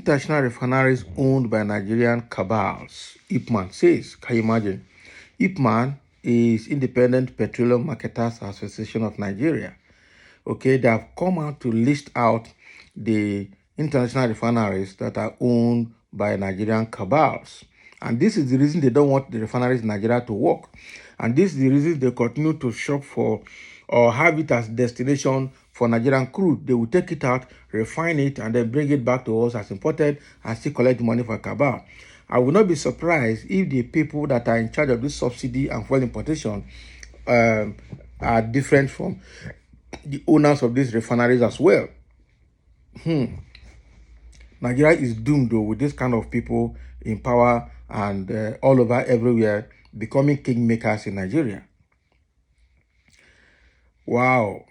international refineries owned by Nigerian cabals, IPMAN says. Can you imagine? IPMAN is Independent Petroleum Marketers Association of Nigeria. Okay, they have come out to list out the international refineries that are owned by Nigerian cabals. And this is the reason they don't want the refineries in Nigeria to work. And this is the reason they continue to shop for or have it as destination for Nigerian crude. They will take it out, refine it, and then bring it back to us as imported and still collect money for cabal. I will not be surprised if the people that are in charge of this subsidy and fuel importation are different from the owners of these refineries as well. Nigeria is doomed though with this kind of people in power and all over everywhere becoming kingmakers in Nigeria. Wow.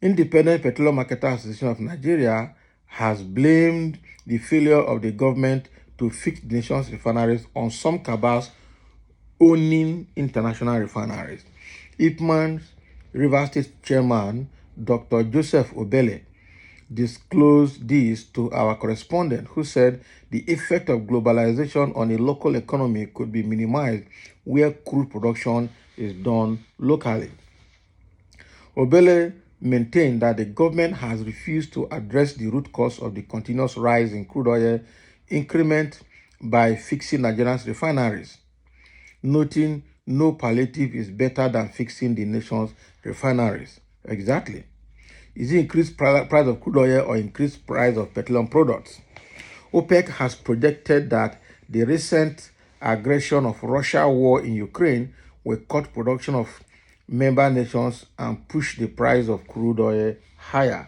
Independent Petroleum Marketers Association of Nigeria has blamed the failure of the government to fix the nation's refineries on some cabals owning international refineries. IPMAN's Rivers State Chairman, Dr. Joseph Obele, disclosed this to our correspondent, who said the effect of globalization on a local economy could be minimized where crude production is done locally. Obele maintained that the government has refused to address the root cause of the continuous rise in crude oil increment by fixing Nigeria's refineries, noting no palliative is better than fixing the nation's refineries. Exactly. Is it increased price of crude oil or increased price of petroleum products? OPEC has projected that the recent aggression of Russia war in Ukraine will cut production of member nations and push the price of crude oil higher.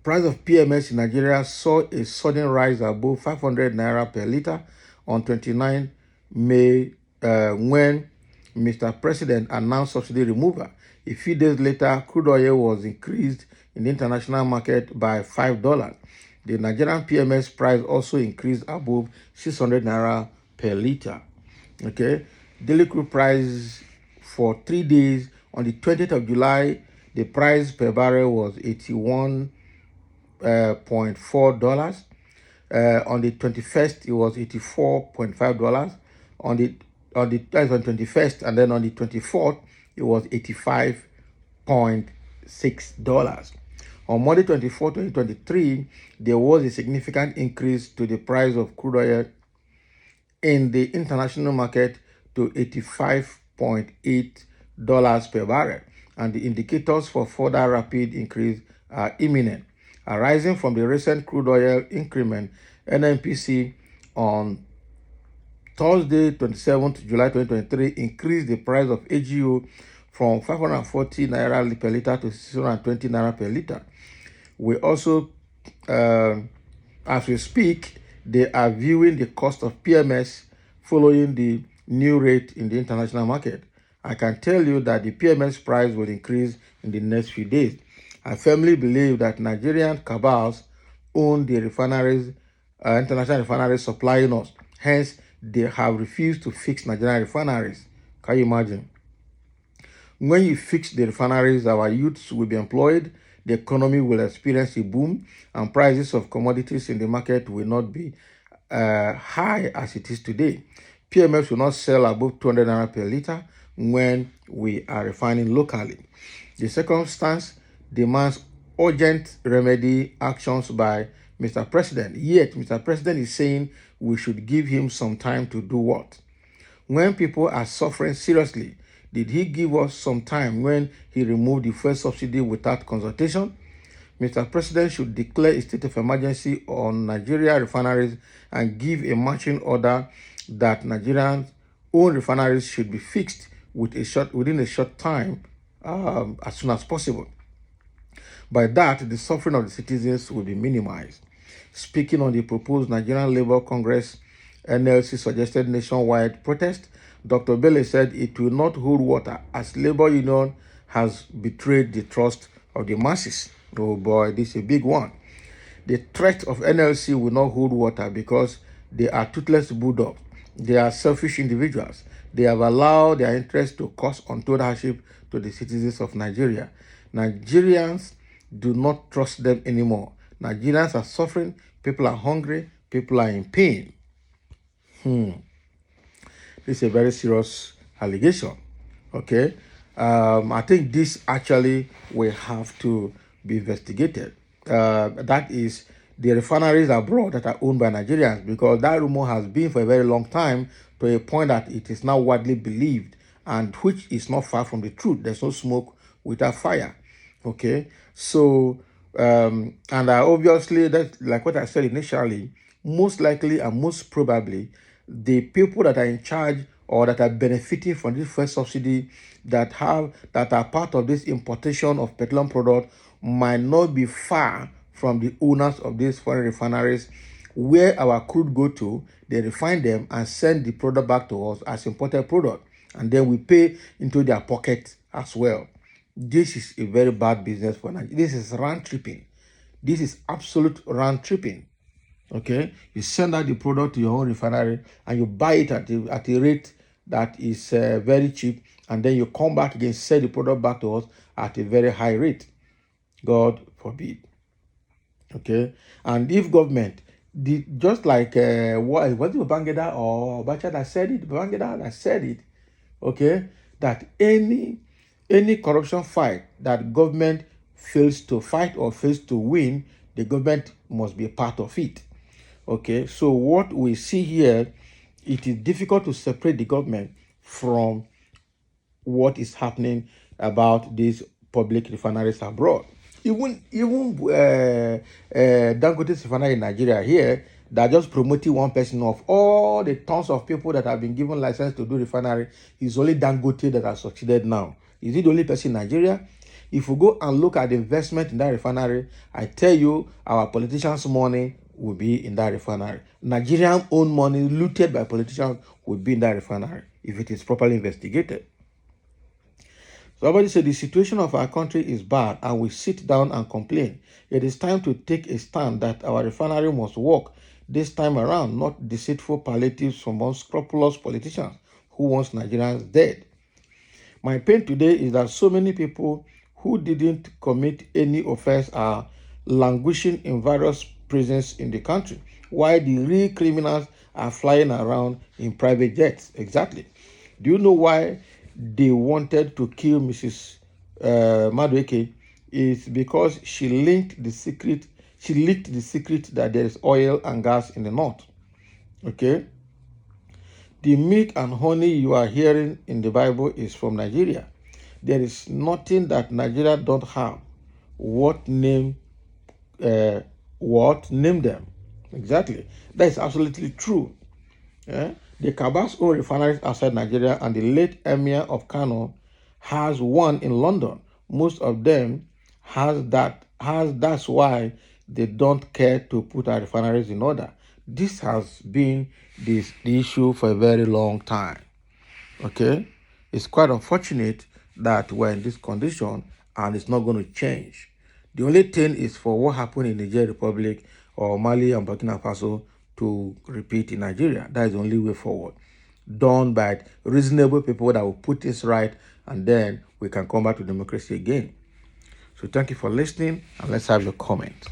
Price of PMS in Nigeria saw a sudden rise above 500 naira per liter on 29 May when Mr. President announced subsidy removal. A few days later, crude oil was increased in the international market by $5. The Nigerian PMS price also increased above 600 naira per liter. Okay, daily crude price for 3 days on the 20th of July, the price per barrel was $81.4. On the 21st, it was $84.5. On the 21st, and then on the 24th, it was $85.6. On Monday 24, 2023, there was a significant increase to the price of crude oil in the international market to $85.8 per barrel, and the indicators for further rapid increase are imminent. Arising from the recent crude oil increment, NNPC on Thursday, 27th July 2023, increased the price of AGO from 540 naira per liter to 620 naira per liter. We also, as we speak, they are viewing the cost of PMS following the new rate in the international market. I can tell you that the PMS price will increase in the next few days. I firmly believe that Nigerian cabals own the refineries, international refineries supplying us. Hence, they have refused to fix Nigerian refineries. Can you imagine? When you fix the refineries, our youths will be employed, the economy will experience a boom, and prices of commodities in the market will not be high as it is today. PMS will not sell above 200 naira per liter when we are refining locally. The circumstance demands urgent remedy actions by Mr. President. Yet, Mr. President is saying we should give him some time to do what? When people are suffering seriously, did he give us some time when he removed the fuel subsidy without consultation? Mr. President should declare a state of emergency on Nigeria refineries and give a marching order that Nigerians' own refineries should be fixed within a short time, as soon as possible. By that, the suffering of the citizens will be minimized. Speaking on the proposed Nigerian Labour Congress NLC suggested nationwide protest, Dr. Bele said it will not hold water as labor union has betrayed the trust of the masses. Oh boy, this is a big one. The threat of NLC will not hold water because they are toothless bulldogs. They are selfish individuals. They have allowed their interests to cause untold hardship to the citizens of Nigeria. Nigerians do not trust them anymore. Nigerians are suffering People are hungry. People are in pain. This is a very serious allegation. Okay. I think this actually will have to be investigated. That is the refineries abroad that are owned by Nigerians, because that rumor has been for a very long time, to a point that it is now widely believed, and which is not far from the truth. There's no smoke without fire. Okay. So, and obviously, that, like what I said initially, most likely and most probably, the people that are in charge or that are benefiting from this first subsidy, that are part of this importation of petroleum product, might not be far from the owners of these foreign refineries, where our crude go to. They refine them and send the product back to us as imported product, and then we pay into their pocket as well. This is a very bad business for Nigeria. This is round tripping. This is absolute round tripping. Okay, you send out the product to your own refinery and you buy it at a rate that is very cheap, and then you come back again, sell the product back to us at a very high rate. God forbid. Okay, and if government, just like was it Babangida or Bacha that said it? Babangida that said it. Okay, that any corruption fight that government fails to fight or fails to win, the government must be a part of it. Okay, so what we see here, it is difficult to separate the government from what is happening about these public refineries abroad. Even Dangote's refinery in Nigeria here, that just promoting one person of all the tons of people that have been given license to do refinery, is only Dangote that has succeeded now. Is it the only person in Nigeria? If we go and look at the investment in that refinery, I tell you, our politicians' money will be in that refinery. Nigerian owned money looted by politicians will be in that refinery if it is properly investigated. Somebody said the situation of our country is bad and we sit down and complain. It is time to take a stand that our refinery must work this time around, not deceitful palliatives from unscrupulous politicians who want Nigerians dead. My pain today is that so many people who didn't commit any offense are languishing in various prisons in the country, while the real criminals are flying around in private jets. Exactly. Do you know why they wanted to kill Mrs. Madueke? Is because she leaked the secret that there is oil and gas in the north. Okay? The milk and honey you are hearing in the Bible is from Nigeria. There is nothing that Nigeria don't have. Name them? Exactly. That is absolutely true. The Kabas own refineries outside Nigeria, and the late Emir of Kano has one in London. Most of them that's why they don't care to put our refineries in order. This has been the issue for a very long time. Okay, it's quite unfortunate that we're in this condition and it's not going to change. The only thing is for what happened in Niger Republic or Mali and Burkina Faso to repeat in Nigeria. That is the only way forward, done by reasonable people that will put this right, and then we can come back to democracy again. So thank you for listening, and let's have your comment.